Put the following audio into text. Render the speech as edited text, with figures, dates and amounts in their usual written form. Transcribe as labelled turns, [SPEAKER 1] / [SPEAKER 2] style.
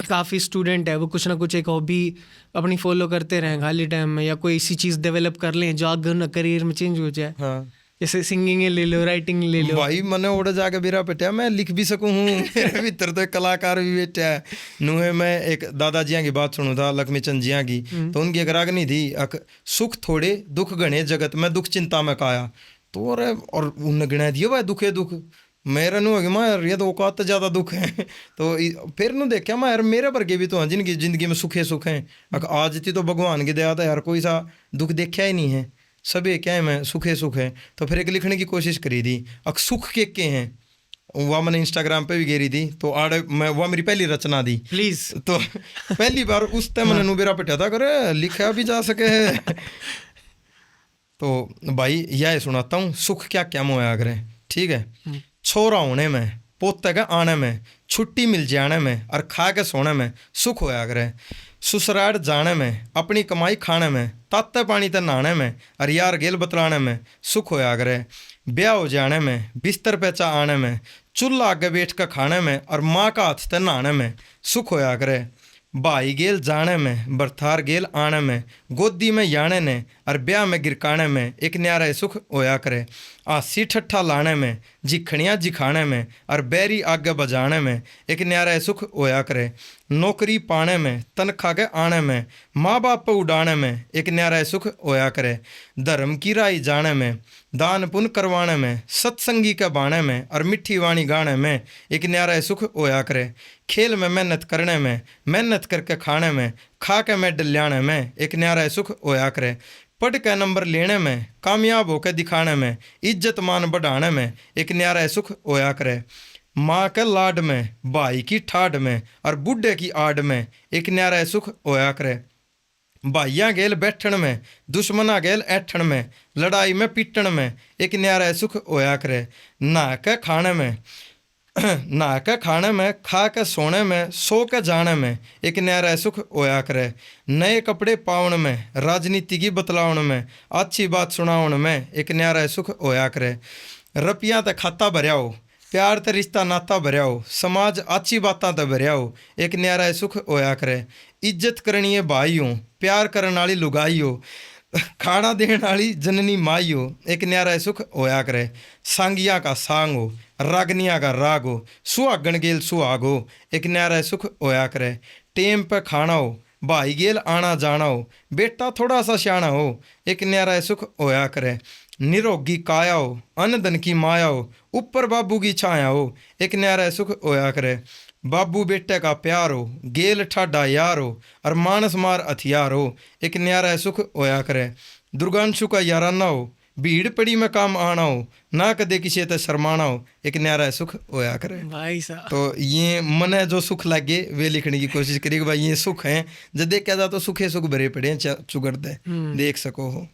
[SPEAKER 1] काफ़ी स्टूडेंट है वो कुछ ना कुछ एक हॉबी अपनी फॉलो करते रहें खाली टाइम में, या कोई ऐसी चीज़ डेवलप कर लें जो आगे ना करियर में चेंज हो जाए।
[SPEAKER 2] हाँ
[SPEAKER 1] जैसे सिंगिंग ले लो, राइटिंग ले लो।
[SPEAKER 2] भाई मैंने उड़ जाके बिरा पिटिया, मैं लिख भी सकूँ हूँ मेरे भीतर तो एक कलाकार भी बैठा है नुहे। मैं एक दादाजियाँ की बात सुनू था, लक्ष्मी चंद जियाँ की, तो उनकी एक रागनी थी, सुख थोड़े दुख गणे जगत में दुख चिंता में काया। तो अरे और उन गिना दिए भाई दुखे दुख, मेरा नु मैं यार ये तो औकात ज़्यादा दुख है तो फिर नु देखा मैं यार मेरे वर्गे भी तो हैं जिनकी ज़िंदगी में सुखे सुख हैं। आज थी तो भगवान की दया था यार, कोई सा दुख देखा ही नहीं है, सभी क्या है मैं सुखे सुख है। तो फिर एक लिखने की कोशिश करी थी, सुख के हैं, वह मैंने इंस्टाग्राम पे भी गेरी थी, तो आड़ मैं वह मेरी पहली रचना दी
[SPEAKER 1] प्लीज।
[SPEAKER 2] तो पहली बार उस टाइम मैंने नुबेरा पिटा था करे लिखा भी जा सके है तो भाई यह सुनाता हूँ, सुख क्या क्या मोया करे, ठीक है। छोरा होने में, पोते के आने में, छुट्टी मिल जाने में और खा के सोने में सुख होया करे। ससुराल जाने में, अपनी कमाई खाने में, ताते पानी ते नहाने में और यार गेल बतलाने में सुख होया करे। ब्याह हो जाने में, बिस्तर पे चा आने में, चूल्हा आगे बैठ कर खाने में और माँ का हाथ ते नहाने में सुख होया करे। भाई गेल जाने में, बरथार गेल आने में, गोदी में याने ने और ब्याह में गिरकाने में एक न्यारा सुख होया करे। आसी ठट्ठा लाने में, जिखड़ियाँ जिखाने में और बैरी आगे बजाने में एक न्यारा सुख होया करे। नौकरी पाने में, तनख्वाह के आने में, माँ बाप पर उड़ाने में एक न्यारा सुख होया करे। धर्म की राही जाने में, दान पुण्य करवाने में, सत्संगी के बाणे में और मिट्ठी वाणी गाने में एक न्यारा सुख होया करे। खेल में मेहनत करने में, मेहनत करके खाने में, खा के मेडल लाने में एक न्यारा सुख होया करे। पढ़ के नंबर लेने में, कामयाब होकर दिखाने में, इज्जत मान बढ़ाने में एक न्यारा सुख होया करे। माँ के लाड में, भाई की ठाड में और बूढ़े की आड़ में एक न्यारा सुख होया करे। भाइयाँ गेल बैठन में, दुश्मना गेल ऐठन में, लड़ाई में पीटन में एक न्यारा सुख होया करे। नहा के खाने में, नहा के खाने में, खा के सोने में, सो के जाने में एक न्यारा सुख होया करे। नए कपड़े पावन में, राजनीति की बतलावन में, अच्छी बात सुनावन में एक न्यारा सुख होया करे। रुपया ते खाता भरिया हो, प्यार ते रिश्ता नाता भरिया हो, समाज अच्छी बातां ते भरिया हो एक न्यारा सुख होया करे। इज्जत करनी है भाई हो, प्यार करने वाली लुगाई हो, खाना देने वाली जननी माई हो एक न्यारा सुख होया करे। सांगिया का सांग हो, रागनिया का राग हो, सुहागन गेल सुहाग हो एक न्यारा सुख होया करे। टेम पे खाना हो, भाई गेल आना जाना हो, बेटा थोड़ा सा सियाना हो एक न्यारा सुख होया करे। निरोगी काया हो, अन्न धन की माया हो, ऊपर बाबू की छाया हो एक न्यारा सुख होया करे। बाबू बेटे का प्यार हो, गेल ठाडा यार हो और मानस मार हथियार हो एक न्यारा सुख होया करे। दुर्गांशु का याराना हो, भीड़ पड़ी में काम आना हो, ना कदे किसी ते शर्माना हो एक न्यारा सुख होया करे।
[SPEAKER 1] भाई साहब
[SPEAKER 2] तो ये मने जो सुख लगे वे लिखने की कोशिश करिए भाई ये सुख हैं, जब देखा जाए तो सुखे सुख भरे पड़े हैं चुगड़ते देख सको हो।